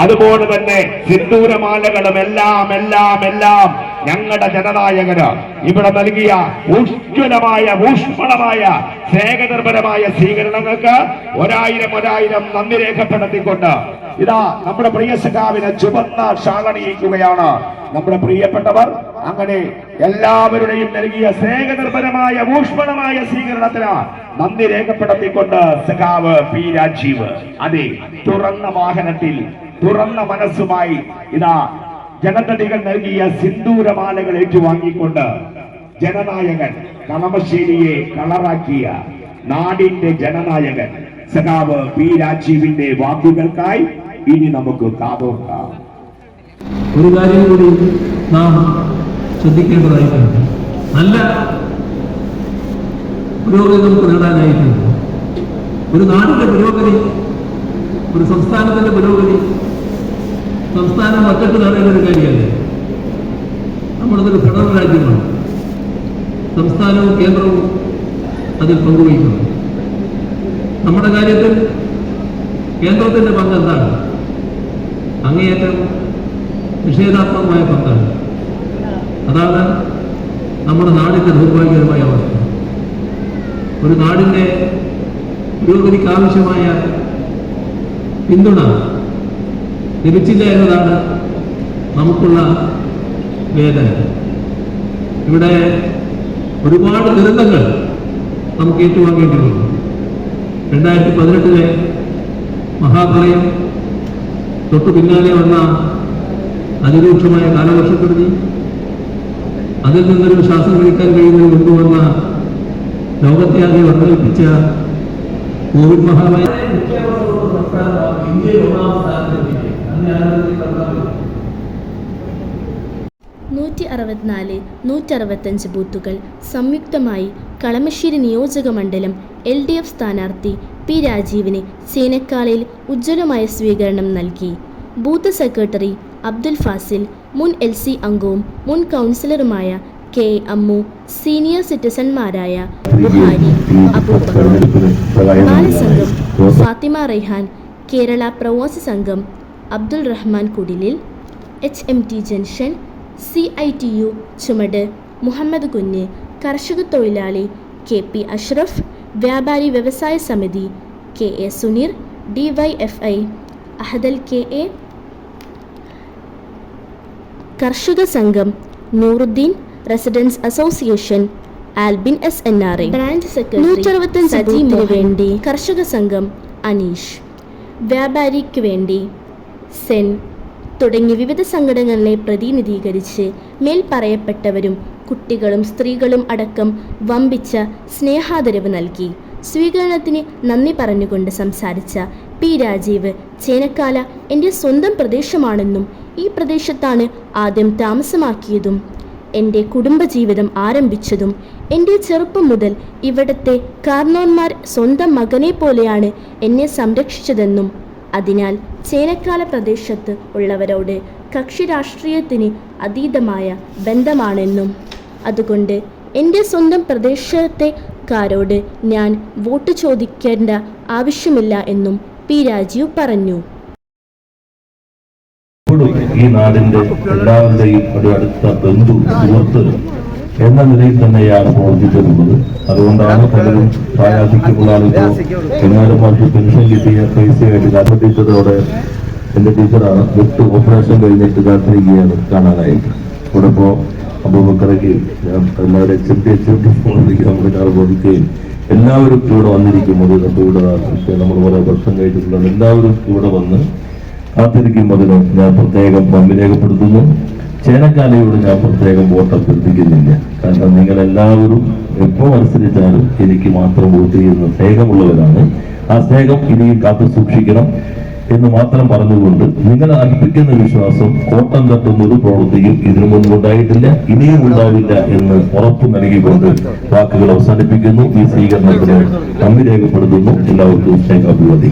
അതുപോലെ തന്നെ സിന്ദൂരമാലകളും എല്ലാം ഞങ്ങളുടെ ജനനായകന് ഇവിടെ നൽകിയ ഊഷ്മളമായ സ്നേഹനിർഭരമായ സ്വീകരണങ്ങൾക്ക് ഒരായിരം നന്ദി രേഖപ്പെടുത്തിക്കൊണ്ട് ഇതാ നമ്മുടെ പ്രിയ സഖാവിനെ ചുവന്ന ഷാളണിയിക്കുകയാണ് നമ്മുടെ പ്രിയപ്പെട്ടവർ. അങ്ങനെ എല്ലാവരുടെയും നൽകിയ സ്നേഹനിർഭരമായ ഊഷ്മളമായ സ്വീകരണത്തിന് നന്ദി രേഖപ്പെടുത്തിക്കൊണ്ട് സഖാവ് പി രാജീവ് അതെ തുറന്ന വാഹനത്തിൽ തുറന്ന മനസ്സുമായി ഇതാ ജനതടികൾ നൽകിയ സിന്ദൂരമാലകൾ ഏറ്റുവാങ്ങിക്കൊണ്ട് ജനനായകൻ കളമശ്ശേരിയെ കളറാക്കിയ നാടിന്റെ ജനനായകൻ സഖാവ് പി രാജീവിന്റെ വാക്കുകൾക്കായി ഇനി നമുക്ക് കാതോർക്കാം. ഒരു കാര്യം കൂടി നാം ശ്രദ്ധിക്കേണ്ടതായിട്ടുണ്ട്. നല്ല പുരോഗതി നമുക്ക് നേടാനായിട്ടുണ്ട്. ഒരു നാടിന്റെ പുരോഗതി, ഒരു സംസ്ഥാനത്തിന്റെ പുരോഗതി സംസ്ഥാനം ഒറ്റക്ക് നേടേണ്ട ഒരു കാര്യമല്ല. നമ്മുടേതൊരു ഫെഡറൽ രാജ്യമാണ്. സംസ്ഥാനവും കേന്ദ്രവും അതിൽ പങ്കുവയ്ക്കുന്നു. നമ്മുടെ കാര്യത്തിൽ കേന്ദ്രത്തിന്റെ പങ്ക് എന്താണ്? അങ്ങേയറ്റം നിഷേധാത്മകമായ പങ്കാണ്. അതാണ് നമ്മുടെ നാടിന്റെ ദൗർഭാഗ്യകരമായ അവസ്ഥ. ഒരു നാടിന്റെ പുരോഗതിക്ക് ആവശ്യമായ പിന്തുണ ലഭിച്ചില്ല എന്നതാണ് നമുക്കുള്ള വേദന. ഇവിടെ ഒരുപാട് ദുരന്തങ്ങൾ നമുക്ക് ഏറ്റുവാങ്ങേണ്ടി വന്നു. 2018 മഹാപ്രളയം, തൊട്ടു പിന്നാലെ വന്ന അതിരൂക്ഷമായ കാലവർഷക്കെടുതി, അതിൽ നിന്നൊരു ശ്വാസം കഴിക്കാൻ കഴിയുന്നതിന് മുമ്പ് വന്ന ലോകത്തെ ആകെ വർദ്ധിപ്പിച്ച കോവിഡ് മഹാമാരി. നൂറ്റി 165 ബൂത്തുകൾ സംയുക്തമായി കളമശ്ശേരി നിയോജക മണ്ഡലം LDF സ്ഥാനാർത്ഥി പി രാജീവിന് ചേനക്കാലയിൽ ഉജ്ജ്വലമായ സ്വീകരണം നൽകി. ബൂത്ത് സെക്രട്ടറി അബ്ദുൽ ഫാസിൽ, മുൻ LC അംഗവും മുൻ കൗൺസിലറുമായ K അമ്മു, സീനിയർ സിറ്റിസൺമാരായ ബുഹാരി, അബൂബക്കർ, ബാലസംഘം ഫാത്തിമ റൈഹാൻ, കേരള പ്രവാസി സംഘം അബ്ദുൽ റഹ്മാൻ കുടിലിൽ, HMT ജംഗ്ഷൻ, CITU ചുമട് മുഹമ്മദ് കുഞ്ഞ്, കർഷക തൊഴിലാളി KP അഷ്റഫ്, വ്യാപാരി വ്യവസായ സമിതി KA Suneer, DYFI Ahdal KA, കർഷക സംഘം Nooruddin, residence association Albin SNRI, branch secretary 165 വേണ്ടി കർഷക സംഘം അനീഷ്, വ്യാപാരിക്ക് വേണ്ടി സെൻ തുടങ്ങി വിവിധ സംഘടനകളെ പ്രതിനിധീകരിച്ച് മേൽ പറയപ്പെട്ടവരും കുട്ടികളും സ്ത്രീകളും അടക്കം വമ്പിച്ച സ്നേഹാദരവ് നൽകി. സ്വീകരണത്തിന് നന്ദി പറഞ്ഞുകൊണ്ട് സംസാരിച്ച പി രാജീവ്, ചേനക്കാല എൻ്റെ സ്വന്തം പ്രദേശമാണെന്നും ഈ പ്രദേശത്താണ് ആദ്യം താമസമാക്കിയതും എൻ്റെ കുടുംബജീവിതം ആരംഭിച്ചതും എൻ്റെ ചെറുപ്പം മുതൽ ഇവിടത്തെ കാർന്നോന്മാർ സ്വന്തം മകനെ പോലെയാണ് എന്നെ സംരക്ഷിച്ചതെന്നും അതിനാൽ ചേനക്കാല പ്രദേശത്ത് ഉള്ളവരോട് കക്ഷി രാഷ്ട്രീയത്തിന് അതീതമായ ബന്ധമാണെന്നും അതുകൊണ്ട് എൻ്റെ സ്വന്തം പ്രദേശത്തെക്കാരോട് ഞാൻ വോട്ട് ചോദിക്കേണ്ട ആവശ്യമില്ല എന്നും പി രാജീവ് പറഞ്ഞു. ഈ നാടിന്റെ എല്ലാവരുടെയും ഒരു അടുത്ത ബന്ധു, സുഹൃത്ത് എന്ന നിലയിൽ തന്നെയാണ് പ്രവർത്തിച്ചിരുന്നത്. അതുകൊണ്ടാണ് പലരും പ്രായാധിക്യമുള്ള ആളുകൾ എന്നാലും അവർക്ക് പെൻഷൻ കിട്ടിയ പൈസയായിട്ട് കാത്തിരിച്ചതോടെ എന്റെ ടീച്ചറാണ് 8 ഓപ്പറേഷൻ കഴിഞ്ഞിട്ട് കാത്തിരിക്കുകയാണ് കാണാനായിട്ട്. ഇവിടെ ഇപ്പോ അബൂബക്കറയ്ക്ക് എല്ലാവരും HMT നമ്മുടെ കാർ ബോധിക്കുകയും എല്ലാവരും ഇവിടെ വന്നിരിക്കുന്നത് ഇവിടെ നമ്മൾ കുറെ ഭക്ഷണം കഴിച്ചിട്ടുള്ളത് എല്ലാവരും ഇവിടെ വന്ന് കാത്തിരിക്കുമ്പോൾ ഞാൻ പ്രത്യേകം നന്ദി രേഖപ്പെടുത്തുന്നു. ചേനക്കാലയോട് ഞാൻ പ്രത്യേകം വോട്ട് അഭ്യർത്ഥിക്കുന്നില്ല. കാരണം നിങ്ങളെല്ലാവരും എപ്പോൾ മത്സരിച്ചാലും എനിക്ക് മാത്രം വോട്ട് ചെയ്യുന്ന സ്നേഹമുള്ളവരാണ്. ആ സ്നേഹം ഇനിയും കാത്തു സൂക്ഷിക്കണം എന്ന് മാത്രം പറഞ്ഞുകൊണ്ട് നിങ്ങളെ അർപ്പിക്കുന്ന വിശ്വാസം കോട്ടം തട്ടുന്ന ഒരു പ്രവൃത്തിയും ഇതിനു മുൻപ് ഉണ്ടായിട്ടില്ല, ഇനിയും ഉണ്ടാവില്ല എന്ന് ഉറപ്പു നൽകിക്കൊണ്ട് വാക്കുകൾ അവസാനിപ്പിക്കുന്നു. ഈ സ്വീകരണത്തിന് നന്ദി രേഖപ്പെടുത്തുന്നു. എല്ലാവർക്കും സ്നേഹാഭിവാദി.